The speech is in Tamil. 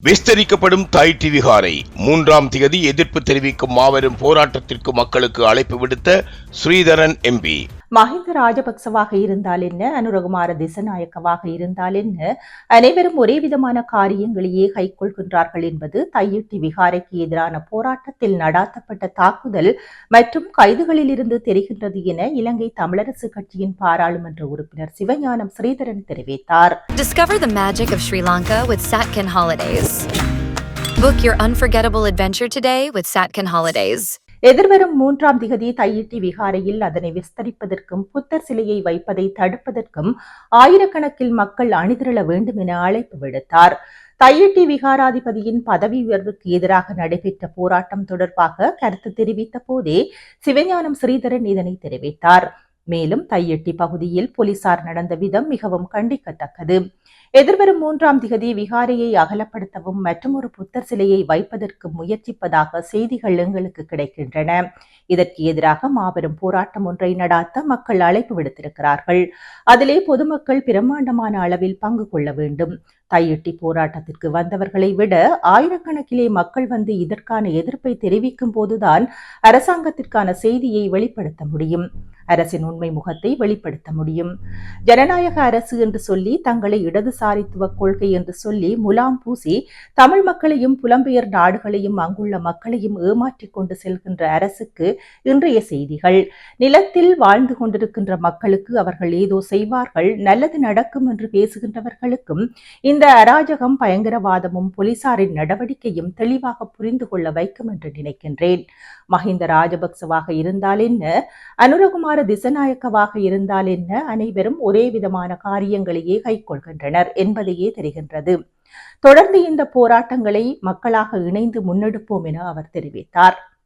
விஸ்தரிக்கப்படும் தாய் விகாரை 3ஆம் தேதி எதிர்ப்பு தெரிவிக்கும் மாபெரும் போராட்டத்திற்கு மக்களுக்கு அழைப்பு விடுத்த ஸ்ரீதரன் எம்பி. மஹிந்த ராஜபக்சவாக இருந்தால் என்ன, அனுரகுமார திசநாயக்கவாக இருந்தால் என்ன, அனைவரும் ஒரே விதமான காரியங்களையே கைக்கொள்கின்றார்கள் என்பது தையிட்டி விகாரைக்கு எதிரான போராட்டத்தில் நடாத்தப்பட்ட தாக்குதல் மற்றும் கைதுகளில் இருந்து தெரிகின்றது என இலங்கை தமிழரசு கட்சியின் பாராளுமன்ற உறுப்பினர் சிவஞானம் ஸ்ரீதரன் தெரிவித்தார். Discover the magic of Sri Lanka with Satkin Holidays. Book your unforgettable adventure today with Satkin Holidays. எதிர்வரும் 3ஆம் திகதி தையிட்டி விகாரையில் அதனை விஸ்தரிப்பதற்கும் புத்தர் சிலையை வைப்பதை தடுப்பதற்கும் ஆயிரக்கணக்கில் மக்கள் அணிதிரள வேண்டும் என அழைப்பு விடுத்தார். தையிட்டி விகாராதிபதியின் பதவி உயர்வுக்கு எதிராக நடைபெற்ற போராட்டம் தொடர்பாக கருத்து தெரிவித்த போதே சிவஞானம் ஸ்ரீதரன் இதனை தெரிவித்தார். மேலும் தையிட்டி பகுதியில் போலீசார் நடந்த விதம் மிகவும் கண்டிக்கத்தக்கது. எதிர்வரும் 3ஆம் திகதி விகாரையை அகலப்படுத்தவும் மற்றும் ஒரு புத்தர் சிலையை வைப்பதற்கு முயற்சிப்பதாக செய்திகள் எங்களுக்கு கிடைக்கின்றன. இதற்கு எதிராக மாபெரும் போராட்டம் ஒன்றை நடாத்த மக்கள் அழைப்பு விடுத்திருக்கிறார்கள். அதிலே பொதுமக்கள் பிரம்மாண்டமான அளவில் பங்கு கொள்ள வேண்டும். தையிட்டி போராட்டத்திற்கு வந்தவர்களை விட ஆயிரக்கணக்கிலே மக்கள் வந்து இதற்கான எதிர்ப்பை தெரிவிக்கும் போதுதான் அரசாங்கத்திற்கான செய்தியை வெளிப்படுத்த முடியும். அரசின் உண்மை முகத்தை வெளிப்படுத்த முடியும். ஜனநாயக அரசு என்று சொல்லி தங்களை இடதுசாரித்துவ கொள்கை என்று சொல்லி முலாம் பூசி தமிழ் மக்களையும் புலம்பெயர் நாடுகளையும் அங்குள்ள மக்களையும் ஏமாற்றிக் கொண்டு செல்கின்ற அரசுக்கு இன்றைய செய்திகள். நிலத்தில் வாழ்ந்து கொண்டிருக்கின்ற மக்களுக்கு அவர்கள் ஏதோ செய்வார்கள், நல்லது நடக்கும் என்று பேசுகின்றவர்களுக்கும் இந்த அராஜகம், பயங்கரவாதமும் போலீசாரின் நடவடிக்கையும் தெளிவாக புரிந்து கொள்ள வைக்கும் என்று நினைக்கின்றேன். மஹிந்த ராஜபக்சவாக இருந்தால் என்ன, அனுரகுமார திசநாயக்கவாக இருந்தால் என்ன, அனைவரும் ஒரே விதமான காரியங்களையே கைக்கொள்கின்றனர் என்பதையே தெரிகின்றது. தொடர்ந்து இந்த போராட்டங்களை மக்களாக இணைந்து முன்னெடுப்போம் என அவர் தெரிவித்தார்.